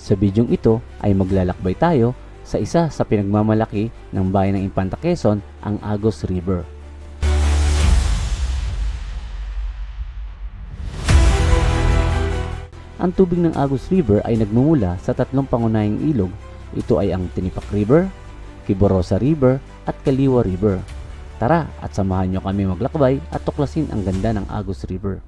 Sa bidyong ito ay maglalakbay tayo sa isa sa pinagmamalaki ng bayan ng Infanta Quezon, ang Agos River. Ang tubig ng Agos River ay nagmumula sa tatlong pangunahing ilog. Ito ay ang Tinipak River, Quiborosa River at Kaliwa River. Tara at samahan nyo kami maglakbay at tuklasin ang ganda ng Agos River.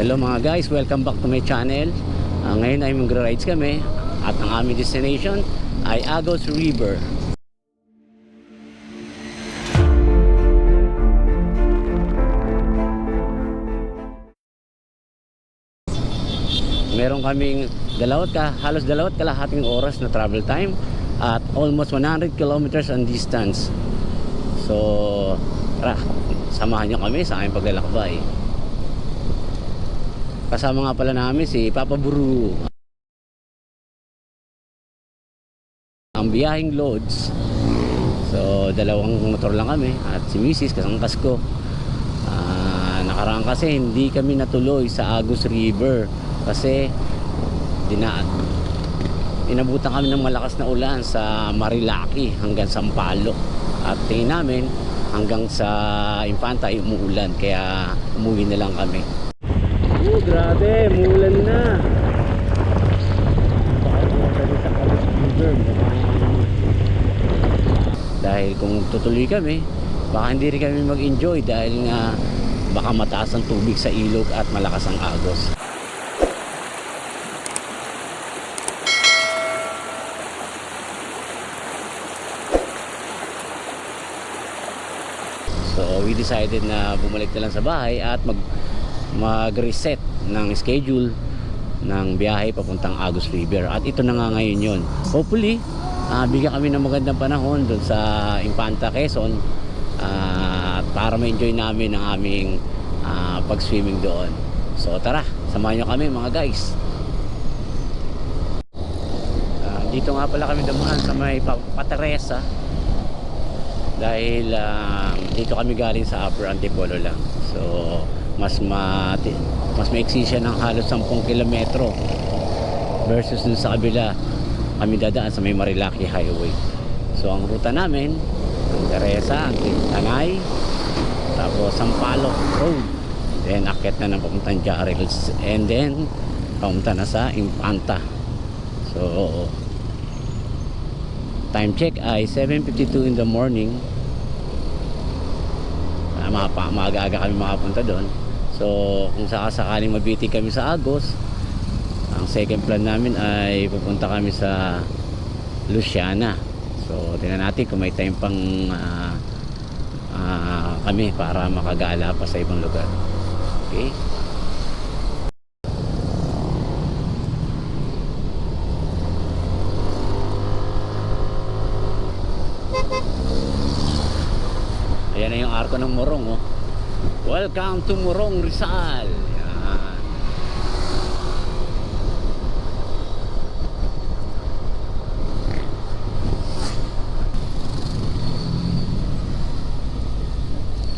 Hello mga guys, welcome back to my channel. Ngayon ay magra-rides kami at ang aming destination ay Agos River. Meron kaming halos dalawat kalahating oras na travel time at almost 100 kilometers ang distance. So, tara, samahan nyo kami sa aming paglalakbay. Kasama nga pala namin si Papa Buru, ang biyaheng loads. So dalawang motor lang kami at si Mrs. kasangkas ko. Nakaraan kasi hindi kami natuloy sa Agos River kasi inabutan kami ng malakas na ulan sa Marilaki hanggang Sampaloc. At tingin namin hanggang sa Infanta ay umuulan, kaya umuwi na lang kami. Grabe, muulan na. Dahil kung tutuloy kami, baka hindi rin kami mag-enjoy dahil nga baka mataas ang tubig sa ilog at malakas ang agos. So we decided na bumalik na lang sa bahay at mag-reset ng schedule ng biyahe papuntang Agos River. At ito na nga ngayon yun. Hopefully, bigyan kami ng magandang panahon doon sa Infanta Quezon para ma-enjoy namin ang aming pag-swimming doon. So tara, samahan nyo kami mga guys. Dito nga pala kami dumaan sa may Pateresa dahil dito kami galing sa Upper Antipolo lang. So mas maiksi siya ng halos 10 kilometro versus dun sa kabila kami dadaan sa may Marilaki Highway. So ang ruta namin ang Teresa, ang Tanay, tapos Sampaloc Road, then akyat na ng papuntang Jarils, and then papunta na sa Infanta. So time check ay 7:52 in the morning. Maaga-aga kami makapunta doon. So kung sakasakaling mabitin kami sa Agos, ang second plan namin ay pupunta kami sa Luciana. So tingnan natin kung may time pang kami para makagala pa sa ibang lugar. Okay. Ayan na yung arko ng Morong, oh. Welcome to Morong, Rizal. Yan.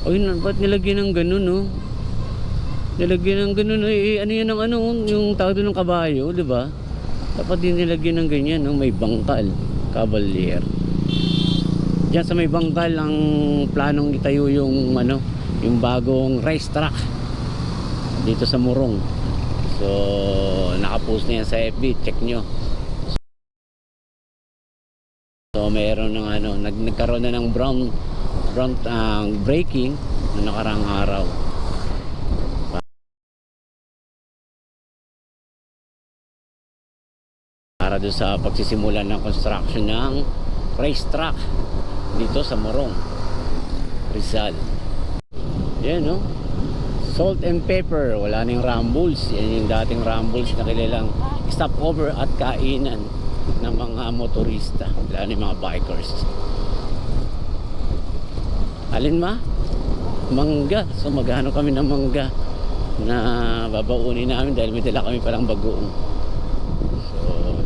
Oy, ba't nilagyan ng ganun, no? Nilagyan ng ganun, ano yan ang yung tawag doon ng kabayo, di ba? Dapat din nilagyan ng ganyan, no? May bangkal, Cavalier. Diyan sa may bangkal ang planong itayo yung yung bagong racetrack dito sa Morong. So nakapost na yan sa FB, check nyo. So mayroon ng nagkaroon na ng brown breaking na nakaraang araw para doon sa pagsisimula ng construction ng racetrack dito sa Morong, Rizal. Yan, no? Salt and pepper, wala na yung Rambles. Yan yung dating Rambles na kilalang stopover at kainan ng mga motorista, wala na yung mga bikers. Alin ma? Mangga. So maghano kami ng mangga na babaunin namin dahil may dala kami palang bagoong. So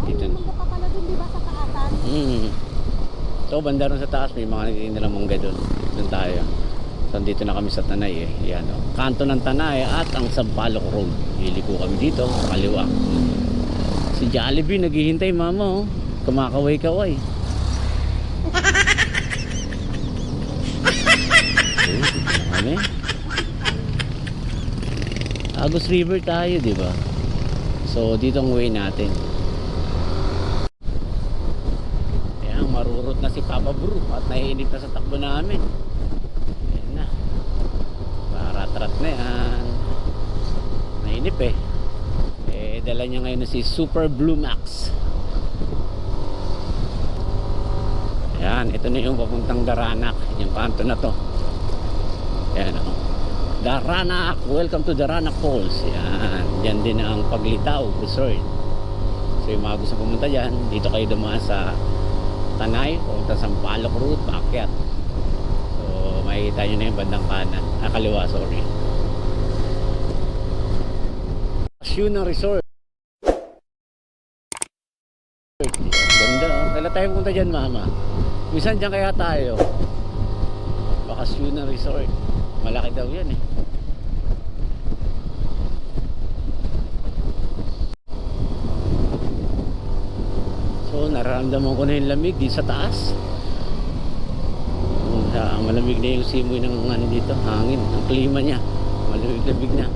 dito. Ay, mangga pa pala dun, di ba, sa taasan? So banda ron sa taas may mga nagtitinda ng mangga doon. Doon tayo. So dito na kami sa Tanay eh. Yan oh. Kanto ng Tanay at ang Sampaloc Road. Iliko kami dito sa kaliwa. Si Jollibee naghihintay mama oh. Kumakaway-kaway. Ano eh? Agus River tayo, di ba? So dito ang way natin. Ayan, marurot na si Papa Bru at naiinip na sa takbo namin. Ayan na. Parat-rat na yan. Nainip eh. Eh, dala niya ngayon na si Super Blue Max. Ayan, ito na yung papuntang Daranac. Yung kanto na to. Ayan o. Daranac, welcome to Daranac Falls. Yan, dyan din ang Paglitaw Resort. So yung mga gusto pumunta dyan, dito kayo dumaan sa Tanay o sa Sampaloc Road, paakyat. So makikita nyo na yung bandang kanan, kaliwa, sorry. Yun ang resort. Ganda, kailan tayo pumunta dyan mama? Minsan dyan kaya tayo. Bakasyon ng resort. Malaki daw yan eh. So nararamdaman ko na yung lamig di sa taas. Malamig na yung simoy ng ano dito, hangin, ang klima niya. Malamig-lamig na.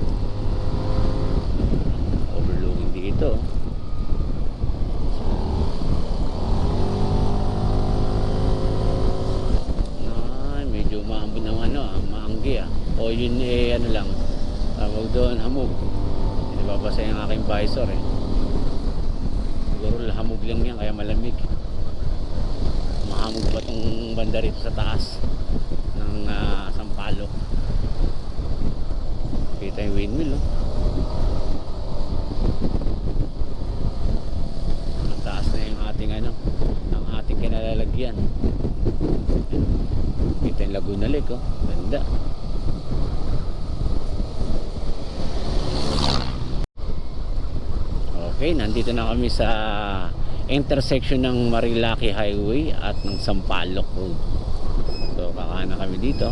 Overlooking dito. Medyo maambon ng ano, maanggi o yun eh ano lang tawag doon, hamog. Hindi babasa yung aking visor eh. Siguro hamog lang yan kaya malamig. Mahamog pa tong banda rito sa taas ng Sampaloc. Kita yung windmill oh. Ang taas na yung ating ano, ang ating kinalalagyan. Kita yung Laguna Lake oh. Ganda. Okay, nandito na kami sa intersection ng Marilaki Highway at ng Sampaloc Road. So kakanan kami dito.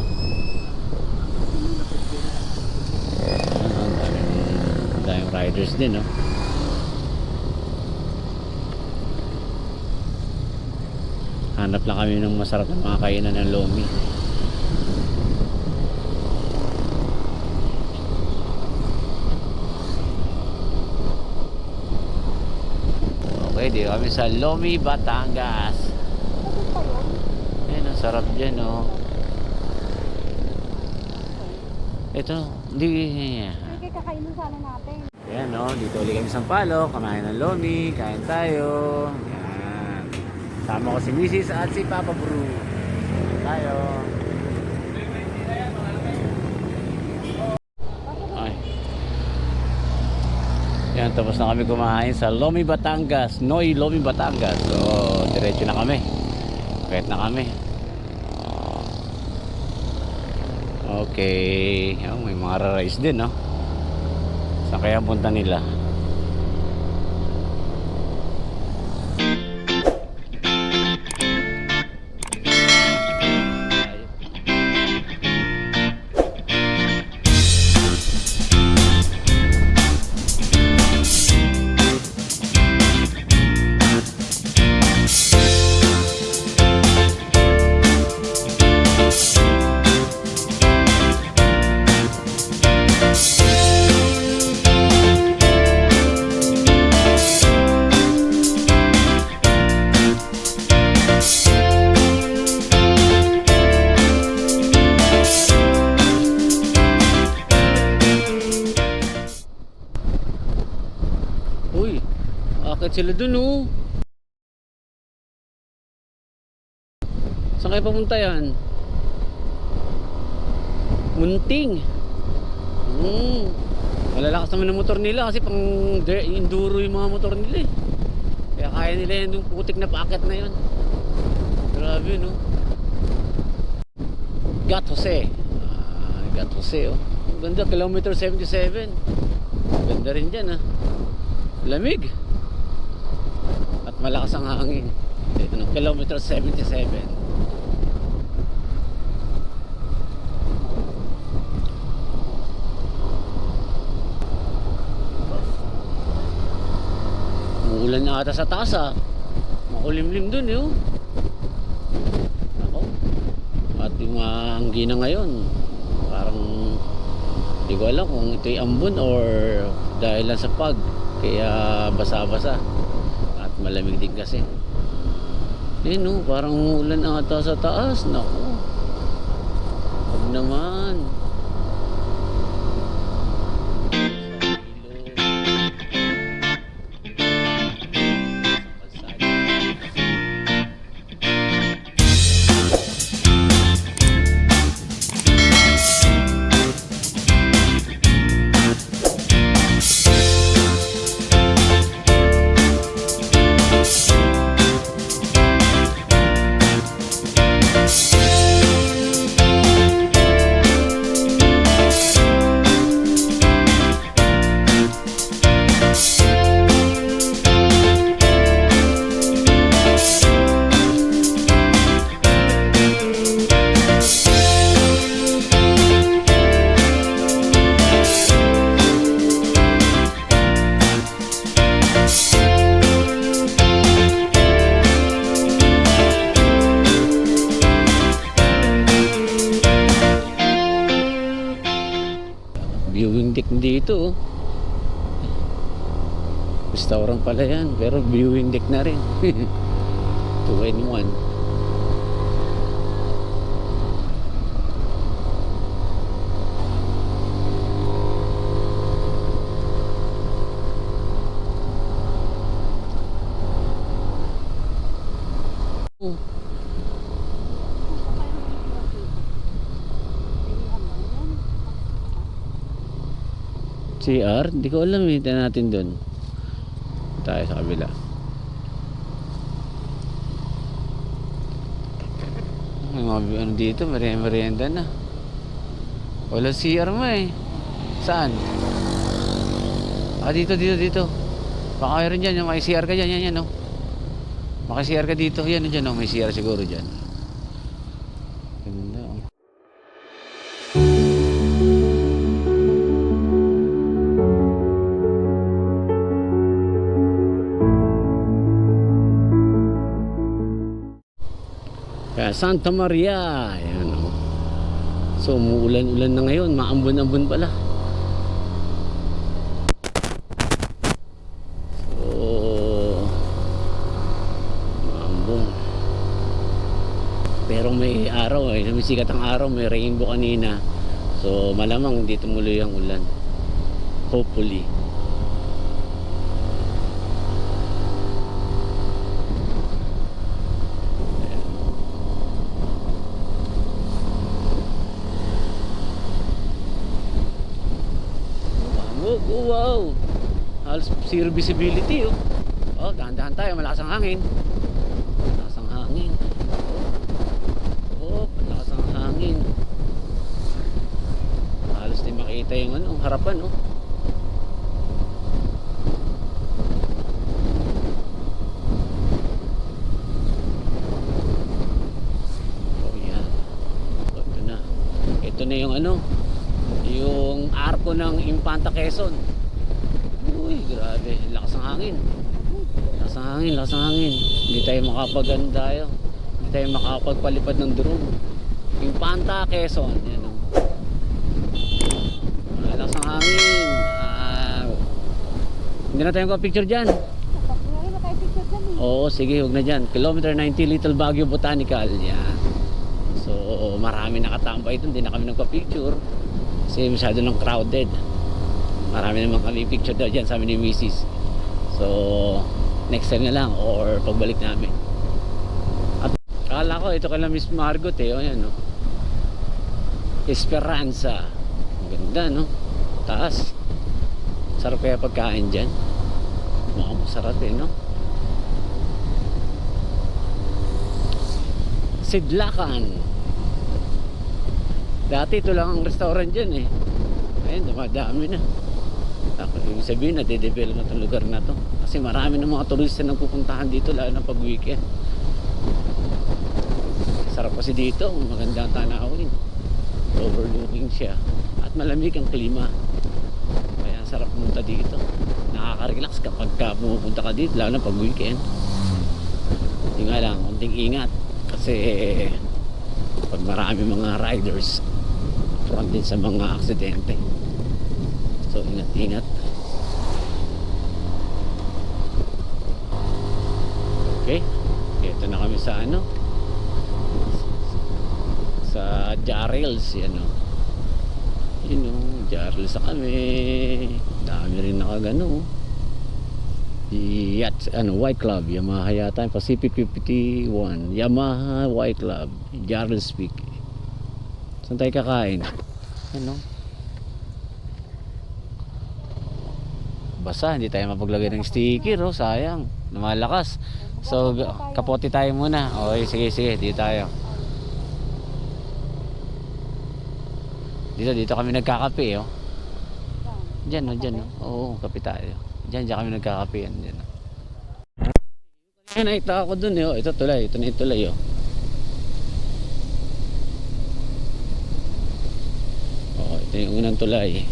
Ang daming riders din oh. Hanap lang kami ng masarap na mga kainan ng lomi. Okay, di kami sa Lomi, Batangas. Ayan, ang sarap dyan, oh. Ito, hindi. Sige, kakainin sana natin. Ayan, oh, dito ulit kami sa Sampaloc. Kamain ng lomi, kain tayo. Ayan. Sama ko si Mrs. at si Papa Bru. Tayo. Ay. Yan, tapos na kami kumain sa Lomi, Batangas. Noy, Lomi, Batangas. So, diretso na kami. Kahit na kami. Okay. Yan, may mga ra-rice din, no? Saan kaya ang punta nila? Uy, akit sila dun oh. Saan kayo papunta yan? Munting. Malalakas naman ang motor nila kasi pang enduro yung mga motor nila eh. Kaya kaya nila yung putik na packet na yun. Grabe no. Gat Jose. Gat Jose, oh. Ang ganda, kilometer 77. Ganda rin dyan, ah. Lamig. At malakas ang hangin. Ano, kilometer 77. Umuulan na ata sa taas, ah. Makulimlim dun, eh, oh. Ako. At yung anggina ngayon, parang hindi ko alam kung ito'y ambon or dahil lang sa pag, kaya basa-basa at malamig din kasi. No, parang umuulan ata sa taas. Naku, wag naman. Viewing deck dito, oh. Restaurant pala yan, pero viewing deck na rin. 2-in-1. Oh. CR? Hindi ko alam, eh. Tignan natin dun. Tayo sa kabila. May mga ano dito, merienda na. Wala CR mo, eh. Saan? Dito. Baka mayroon dyan, may CR ka dyan, yan, no? Maka CR ka dito, yan, dyan, no? May CR siguro dyan. Ganda, oh. Kaya Santa Maria, ayan, oh. So umuulan-ulan na ngayon, maambon-ambon pala. So maambon. Pero may araw, eh, sumisikat ang araw, may rainbow kanina. So malamang hindi tumuloy ang ulan. Hopefully. Wow, halos zero visibility, oh. Oh, dahan-dahan tayo, malakas ang hangin. Malakas ang hangin. Oh, malakas ang hangin. Halos di makita yung ano, harapan, oh. Oh, yan. Oh, ito na. Ito na yung ano, yung arko ng Infanta Quezon. Uy, grabe, lakas ng hangin. Lakas ng hangin. Hindi tayo hindi tayo makapagpalipad ng drone. Infanta Quezon, yan, oh. Lakas ng hangin. Hindi na tayo magpa-picture dyan. Ngayon na tayo picture dyan, eh. Oo, sige, huwag na dyan. Kilometer 90, Little Baguio Botanical. Yan. So, marami nakatambay doon. Hindi na kami nagpa-picture kasi masyado ng crowded. Marami naman kami picture daw dyan, sabi ni Mrs. So next time na lang or pagbalik namin. At akala ko ito kala Miss Margot, eh. O yan, no? Esperanza. Ganda, no? Taas. Sarap kaya pagkain dyan. Mukhang masarap, eh, no? Sidlakan. Dati ito lang ang restaurant dyan eh. Ayun, dumadami na. Ako, ibig sabihin na de-develop na itong lugar na to. Kasi marami ng mga turista na pupuntahan dito lalo na pag weekend. Sarap kasi dito, magandang tanawin. Overlooking siya. At malamig ang klima. Kaya sarap pumunta dito. Nakaka-relax kapag pupunta ka dito lalo na pag weekend. Hindi nga lang, konting ingat. Kasi pag marami mga riders, prone din sa mga aksidente. So ingat-ingat. Okay, ito na kami sa ano, sa Jarrells. Yan o, yun o, Jarrells sa kami. Dami rin nakagano. Yacht, ano, Y Club, Yamaha yata, Pacific 51, Yamaha Y Club, Jarrells Peak. Saan tayo kakain? Ano? Basa, hindi tayo mapaglagay ng sticker, oh, sayang. Lumalakas. So, kapote tayo muna. Okay, sige, dito tayo. Dito kami nagkakape, oh. Diyan, oh. Oo, kape tayo. Diyan kami nagkakape yan. Diyan. Kaya nakita ako dun, eh. Oh. Ito tulay, ito na yung tulay, oh. Oh, ito yung unang tulay.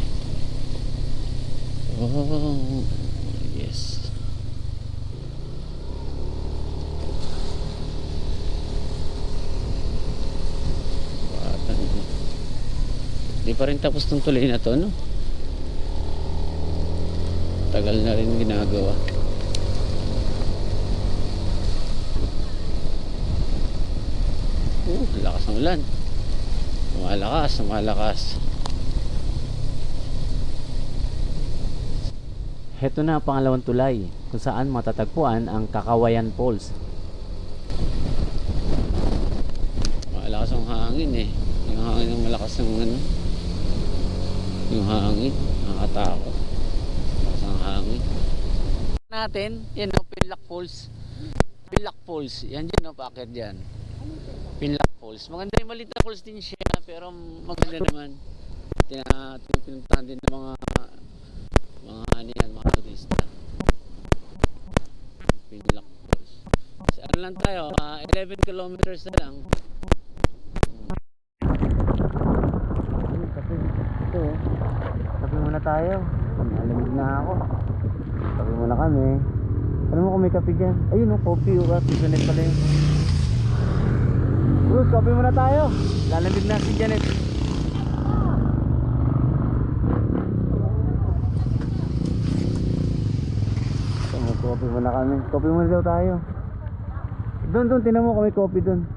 Oh, yes. Di pa rin tapos tong tulay na to, no? Tagal na rin ginagawa. Lakas ng ulan. Malakas. Heto na ang pangalawang tulay kung saan matatagpuan ang Kakawayan Falls. Malakas ang hangin eh. Yung hangin ang malakas ng ano. Yung hangin, nakakatakot. Malakas ang hangin. Natin, yan o, Pinlock Falls. Pinlock Falls, yan dyan o, paakit dyan. Pinlock Falls. Maganda yung maliit na falls din siya, pero maganda naman. Pinuntahan din ng mga ano yan, mga turista. Pinlock Falls. So, ano lang tayo, 11 kilometers na lang. Ito, tabi muna tayo. Malamig na ako. Tabi muna kami. Alam mo kung may kape dyan? Ayun o, coffee o kape. Janet pala yun. Bruce, kape muna tayo. Lalamig na si Janet. Coffee muna kami. Coffee muna daw tayo. Doon, tinan mo kung may coffee doon.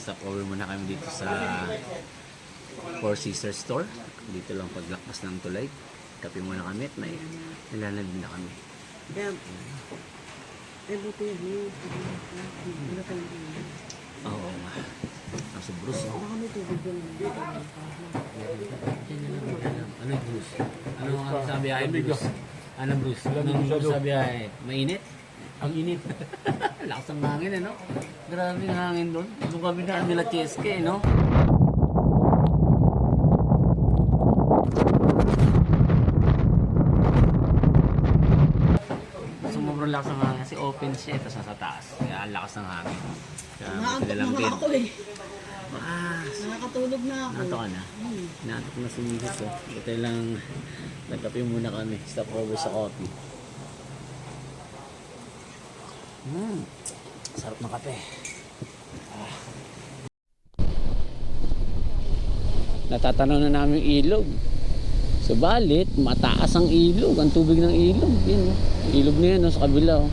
Stop over muna kami dito sa Four Sisters Store. Dito lang paglakpas ng tulay. Kape muna kami at may nilalamig na kami. Oo nga. Nasa Bruce. Ano Bruce? Ano sabi ay Bruce? Ano Bruce? Ano sabi ay mainit? Ang init. Lakas ng hangin, ano? Grabe ang hangin doon. Doon kami na nila Cheske, no? Sumubro lakas ng hangin kasi open siya, tapos nasa taas. Kaya ang lakas ng hangin. Nakaantok na ako eh. Nakakatulog na ako. Nato ka na? Nato na si Mrs. Oh. Ito lang, nagkape muna kami. Stop over sa coffee. Sarap ng kape. Natatanaw na namin yung ilog. Subalit, mataas ang ilog. Ang tubig ng ilog. Yan, oh. Ilog na yan, oh, sa kabila. Oh.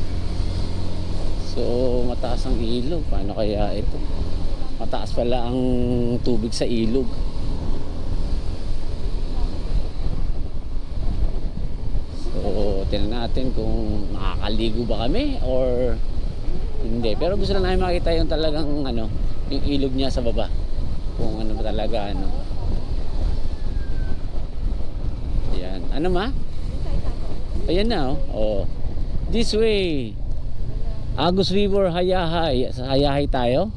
So, mataas ang ilog. Paano kaya ito? Mataas pala ang tubig sa ilog. So, tingnan natin kung makakaligo ba kami or hindi. Pero gusto na namin makita yung talagang ano, yung ilog niya sa baba. Kung ano ba talaga ano. Ayan. Ano ma? Ayan na oh. Oh. This way. Agus River, Hayahay. Sa Hayahay tayo.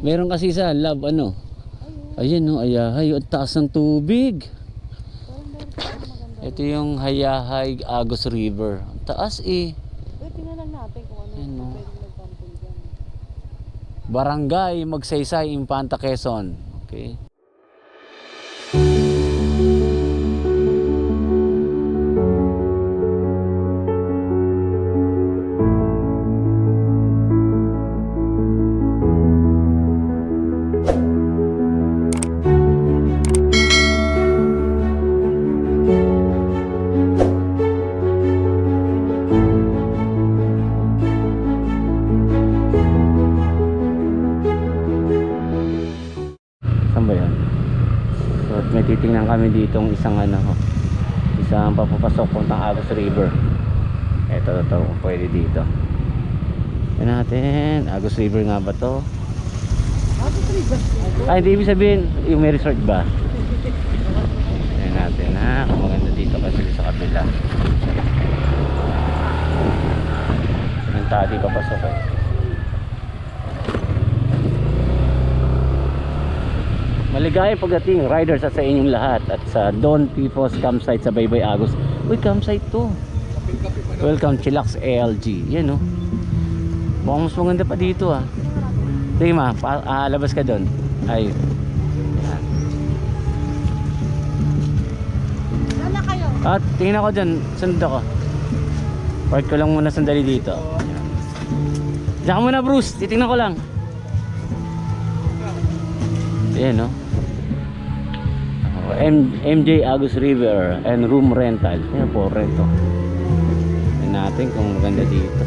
Meron kasi sa love ano. Ayun no, Ayahay, ang taas ng tubig. Ito yung Hayahay Agos River. Ang taas eh. Uy, tingnan lang natin kung ano Yan, no. yung pwede magpampul dyan. Barangay Magsaysay, Infanta, Quezon. Okay. Saan ba yan? So may titingnan kami ditong isang isang papapasok puntang Agos River. Ito kung pwede dito. Yan natin, Agos River nga ba to? Ay, hindi ibig sabihin yung may resort ba? Yan natin kung maganda dito kasi sa kabila. Ang tadi papasok eh. Maligayang pagdating riders at sa inyong lahat at sa Don Pipos campsite sa Baybay Agos. Uy, campsite to. Welcome Chillax ALG. Yan oh. Mukhang mas maganda pa dito ah. Sige ma, labas ka doon. Ay. Yan. Saan na kayo? At tingin ako dyan, sunod ako. Park ko lang muna sandali dito. Diyan ka muna Bruce, titingnan ko lang. Ayan no. MJ Agos River and room rental. Ayan po, rento. Ayan natin kung maganda dito.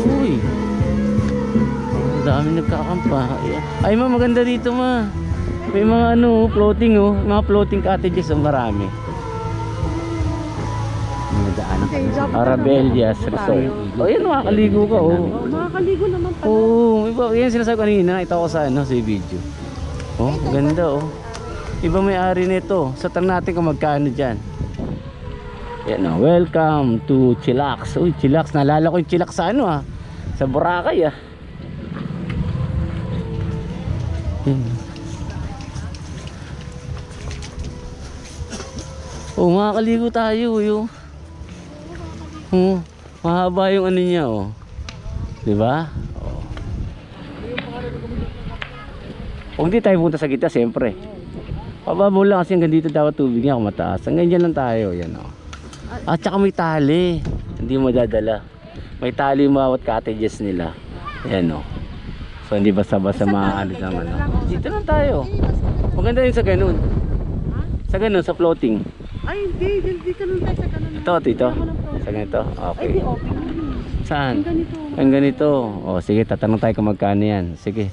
Uy, ang dami nagkakampa. Ay ma, maganda dito ma. May mga floating mga floating cottages marami. Arabelias Resort. Oh, yan makakaligo ka Makakaligo naman pala. Iba yan sinasabi ko kanina, nakita ko sa video. Ganda Iba may-ari nito. Sa natin kung magkano diyan. Yan welcome to Chillax. Uy, Chillax, naalala ko yung Chillax sa sa Boracay makakaligo tayo mahaba yung niya di ba? Kung hindi tayo punta sa gitna siyempre pababa lang kasi hanggang dito dapat tubig niya kung mataas hanggang dyan lang tayo yan at saka may tali hindi madadala may tali yung bawat cottages nila yan so hindi basta-basta maaano naman dito lang tayo maganda yung sa ganun sa floating. Ay, hindi ka nun tayo sa ganun. Ito. Sa ganito? Okay. Ay, di okay. Saan? Ang ganito. Ang ganito. Sige, tatanong tayo kung magkano yan. Sige.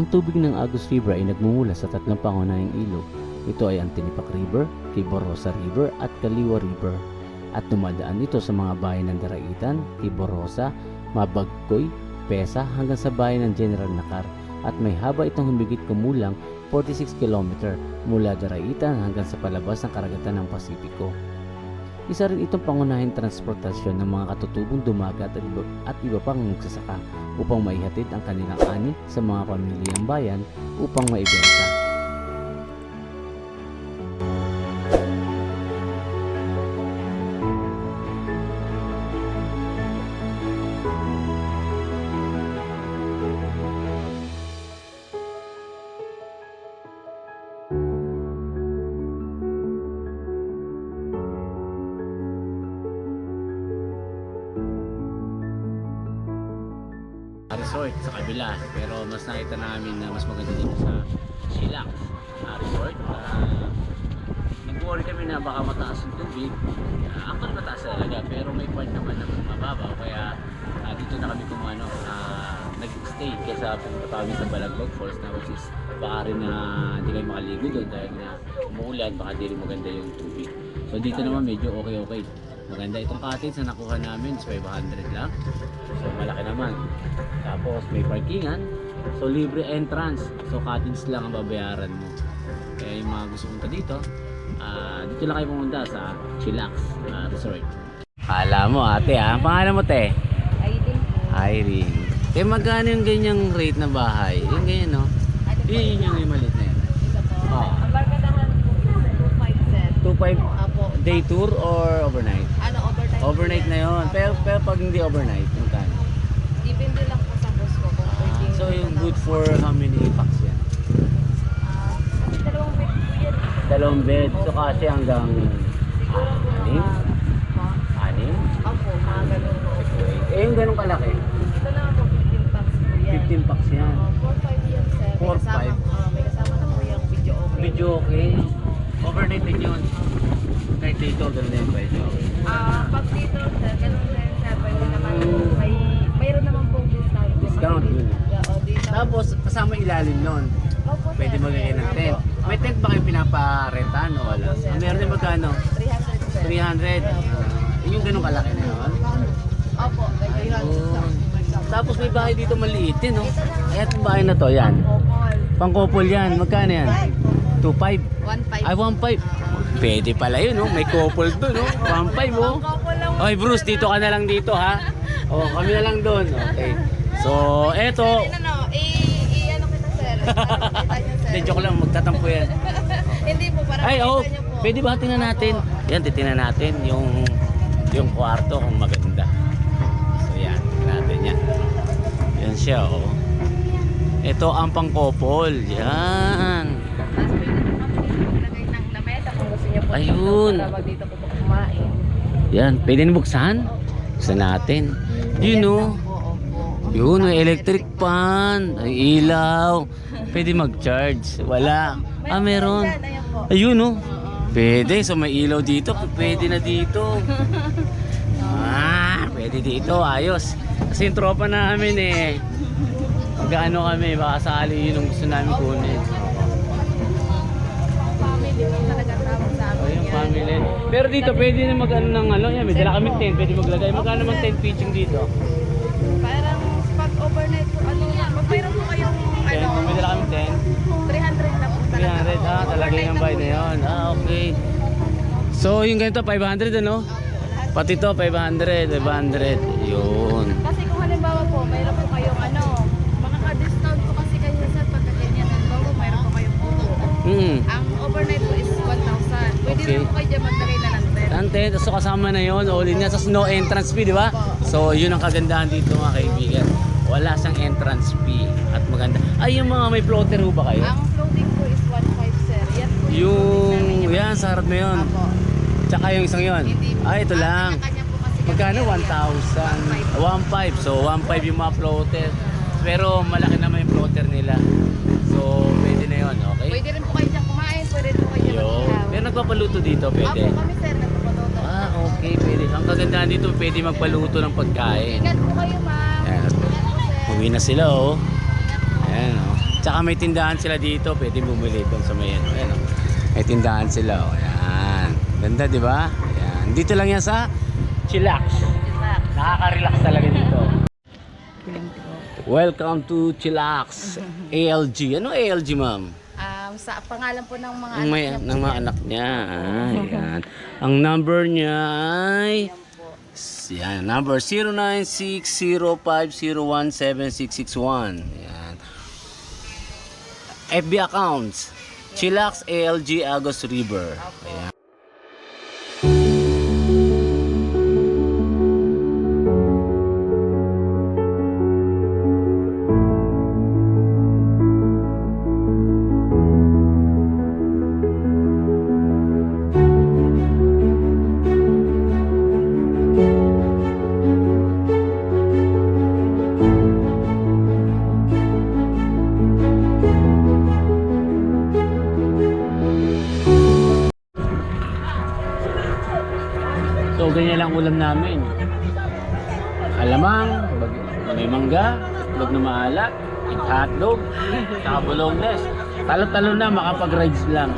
Ang tubig ng Agos River ay nagmumula sa tatlong pangunahing ilog. Ito ay ang Tinipak River, Quiborosa River at Kaliwa River. At dumadaan ito sa mga bayan ng Daraitan, Quiborosa, Mabagkoy, Pesa hanggang sa bayan ng General Nakar. At may haba itong humigit kumulang 46 km mula Daraitan hanggang sa palabas ng karagatan ng Pasipiko. Isa rin itong pangunahing transportasyon ng mga katutubong dumagat at iba pang magsasaka upang maihatid ang kanilang ani sa mga pamilyang bayan upang maibenta. resort sa kabila. Pero mas nakita namin na mas maganda dito sa Chillax Resort. Nag-worry kami na baka mataas yung tubig. Actually mataas talaga, pero may part naman na mababaw. Kaya dito na kami nag-stay kaysa pumunta kami sa Balagbag Falls na which is baka rin na hindi kayo makaligo doon dahil na umuulan, baka di rin maganda yung tubig. So dito naman medyo okay. Maganda itong cottage na nakuha namin, 500 lang. So malaki naman. Tapos may parkingan. So libre entrance. So cottage lang ang babayaran mo. Kaya yung mga gusto punta dito, dito lang kayo pumunta sa Chillax Resort. Kala mo ate ha, ang pangalan mo te? Irene po. Irene. Magkano yung ganyang rate na bahay? Yung ganyan no? Yun yung maliit na yan. Ito po. Oh. Ang barkadahan po is 2.5 set. 2.5 Apo. day tour or overnight? Ano, overnight? Overnight na yun. Pero pag hindi overnight, magkano? Depende lang po sa boss ko kung pwedeng. So yung good for how many packs yan? Dalawang bed po yan. Dalawang bed. So kasi hanggang Siguro po anim? Anim? Opo, mga ganun po. Yung ganun kalaki? Ito na po, 15 packs po yan. 15 packs yan. 4-5 yan, sir. 4-5? May kasama na po yung video okay. Video okay. Overnight din yun. Kahit dito, ganun din pwede. Pag dito, sir, ganun din, sir. Pwede naman, mayroon naman pong discount. Discount yun. Oo, dito. Tapos kasama ilalim nun. Opo, sir. Pwede maglagay ng tent. May tent ba kayong pinaparentahan o wala? Opo, sir. Meron din magkano? 300, sir. 300. Yung ganun kalaki na yun. Opo, 300. Tapos may bahay dito maliit din, no? Ay, itong bahay na to, yan. Popol. Pang-couple yan. Magkano yan? 2.5? 1.5. Ay, 1.5. Pwede pala yun, no? May couple doon, no? 1.5, oh. Couple lang. Oy, Bruce, dito ka na lang dito, ha? Oh, kami na lang doon. Okay. So, eto. Ano, ano kita, sir? Kita niyo, sir. Hindi, joke lang. Magtatampo yan. Hindi po, parang Ay, oh. kita niyo po. Pwede ba tingnan natin? Yan, titingnan natin yung kwarto kung maganda. So, yan. Tingnan natin yan. Yan siya, oh. Ito ang pang-couple. Yan. Tapos pwede po kami maglagay ng lamesa kung gusto niyo po. Ayun. Para dito po kumain. Yan. Pwede na buksan? Buksan natin. Yun, oh. Opo. Yun, may electric fan. Ay, ilaw. Pwede mag-charge. Wala. Meron. Ayan po. Ayun, oh. Pwede. So, may ilaw dito. Pwede na dito. Pwede dito. Ayos. Kasi yung tropa namin eh. Gaano kami. Baka sakali yun ang gusto namin kunin. Family po talaga tawag sa amin. Yung yan. family. Pero dito, pwede na mag-ano ng ano. Yan, may dala kami tent. Pwede maglagay. Magkano naman tent pitching dito? Parang pag overnight po, pag mayroon po kayong Tent, may dala kami tent. 300 na po talaga. 300, talaga yung bayad na yun. Okay. So, yung ganito, 500 ano? Pati to, 500, 500. Yun. Kasi kung halimbawa po, mayroon po kayong makaka-discount po kasi kayo sa pagkaganyan. Halimbawa, mayroon po kayong photo. Ang overnight po is 1,000. Pwede Okay. na po kayo dyan maglagay na ng tent. Ante, so kasama na yun, all in yan. So, no entrance fee, di ba? So, yun ang kagandahan dito mga kaibigan. Wala siyang entrance fee. At maganda. Ay, yung mga may floater ho ba kayo? Ang floating po is 1,500, sir. Yan po Yung, yan, sa harap na yun. Apo. Tsaka yung isang yun. Hindi po. Ay, ito lang. Kanya-kanya po kasi Magkano? kami. 1,000. 1,500. So, 1,500 yung mga floater. Pero malaki naman yung floater nila. So, pwede na yun, okay? Pwede rin po kayo dyan kumain, pwede rin po kayo dyan Yun. mag-ihaw. Pero nagpapaluto dito, pwede? Apo, kami sir, nagpapatuto. Okay, pwede. Ang kagandahan dito, pwede magpaluto ng pagkain. Ingat po kayo, ma'am. Ayan. Ingat po, sir. Uwi na sila, oh. Ingat po. Ayan, oh. Tsaka may tindahan sila dito, pwede bumili doon sa may ano. Ayan, oh. May tindahan sila, oh. Ayan. Ganda, di ba? Ayan. Dito lang yan sa Chillax. Nakaka-relax talaga dito. Welcome to Chillax ALG. Ano ALG, ma'am? Sa pangalan po ng mga Ang may, anak ng mga anak niya. Ayan. Ang number niya ay... Yan, number 096050176661. Yan. FB accounts. Chillax ALG Agos River. Ayan. ulam namin. Alamang, may mangga, tulog na maalat, hotdog, saka bolognese. Talo-talo na, makapag-rides lang.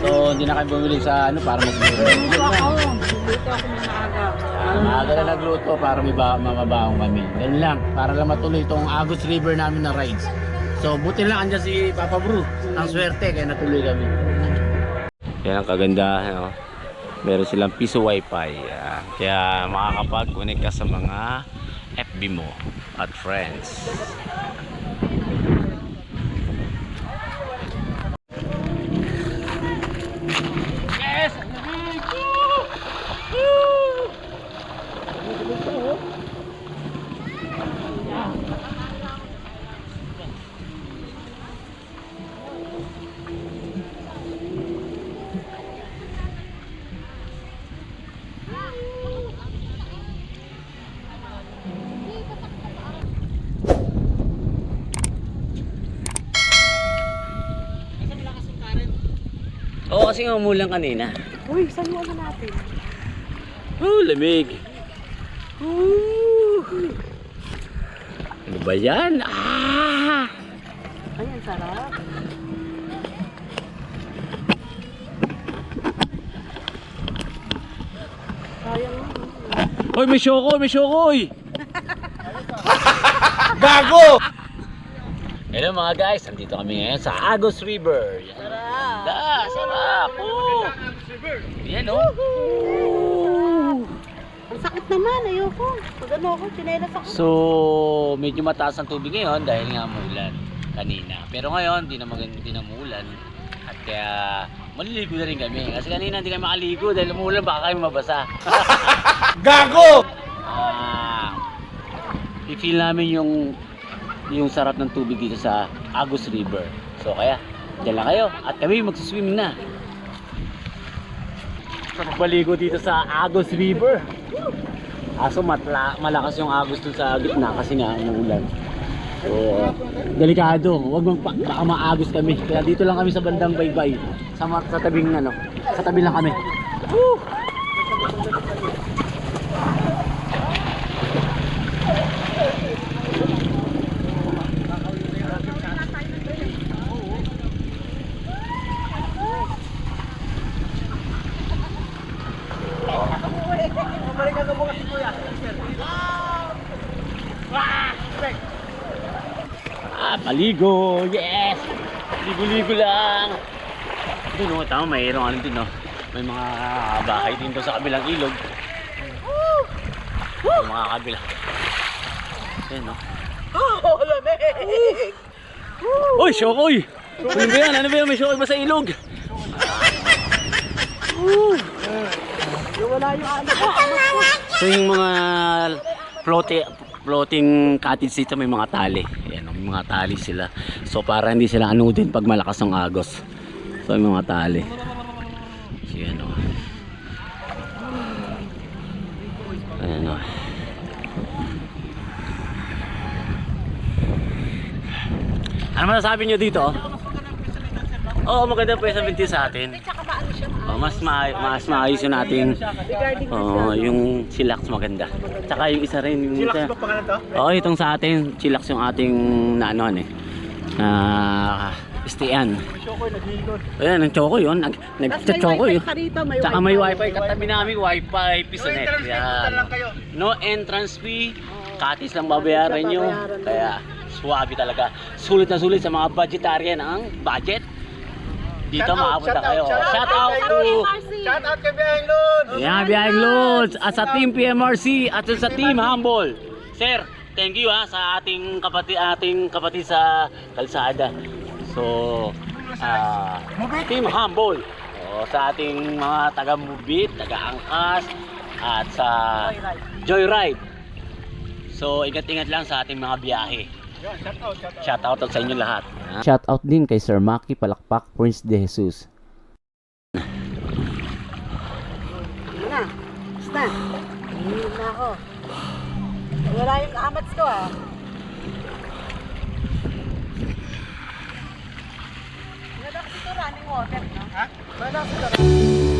So, hindi na kayo bumili sa ano para magluto. Dito ako ng maaga. Maaga na nagluto para may mamabaong kami. Ganun lang, para lang matuloy itong Agus River namin na rides. So, buti lang andyan si Papa Bru. Ang swerte, kaya natuloy kami. Yan ang kagandahan, no? Meron silang piso wifi. Kaya makakapag-connect ka sa mga FB mo at friends. Yes! Oo, kasi nga umulan kanina. Uy, saan mo natin? Oh, lamig. Ano ba yan? Ah! Ayan, sarap. Sayang mo. Hoy, may syoko, may syokoy! Gago! Hello mga guys, nandito kami ngayon sa Agus River. Yan. Sarap! Sarap! Oh. Yan oh! Ang sakit naman, ayoko. Pag ano ako, chinelas ako. So, medyo mataas ang tubig ngayon dahil nga umulan kanina. Pero ngayon, di na umulan. At kaya, maliligo na rin kami. Kasi kanina hindi kami makaligo dahil umulan, baka kami mabasa. Gago! I-feel namin yung sarap ng tubig dito sa Agus River. So kaya, dyan lang kayo. At kami magsiswim na. Baligo dito sa Agus River. Aso malakas yung Agus dun sa gitna kasi nga umuulan. So, delikado. Huwag baka maagos kami. Kaya dito lang kami sa bandang baybay. Sa tabing ano. Sa tabi lang kami. Woo! Paligo! Yes! Ligo-ligo lang! Doon o, tama, mayroong ano din o. May mga bahay din doon sa kabilang ilog. Yung mga kabila. Yan o. Oh, lamig! Uy, syokoy! Ano ba yan? Ano ba yan? May syokoy ba sa ilog? Wala yung ano. So yung mga floating cottage dito may mga tali. Ayan, may mga tali sila. So para hindi sila anudin pag malakas ang agos. So may mga tali. So yan o. Ayan o. Ano masasabi nyo dito? Oo, maganda po yung 70 sa atin. Oh, mas maayos yung ating yung chillax maganda. Tsaka yung isa rin yung Chillax ba pangalan to? Oo, itong sa atin, chillax yung ating naanoan eh. Stayan. Chokoy naghihilot. Ayan, ang choco yun. Nag-choco yun. Tsaka may wifi. Katabi namin wifi pisonet. Yan. No entrance fee. Katis lang babayaran nyo. Kaya swabe talaga. Sulit na sulit sa mga vegetarian ang budget. Dito makapunta kayo. Shout out to Shout out kay Biyahing Lods! yan, Biyahing Lods at sa Team PMRC at sa Team Humble. Sir, thank you sa ating kapatid sa kalsada. So, Team Humble. Sa ating mga taga-Mubit, taga-Angkas at sa Joyride. So, ingat-ingat lang sa ating mga biyahe. Shout out sa inyo lahat. Shout out din kay Sir Maki Palakpak, Prince de Jesus. Na, basta. Hinilog na ako. Wala yung amats ko Wala kasi ito running water, no? Ha? Wala kasi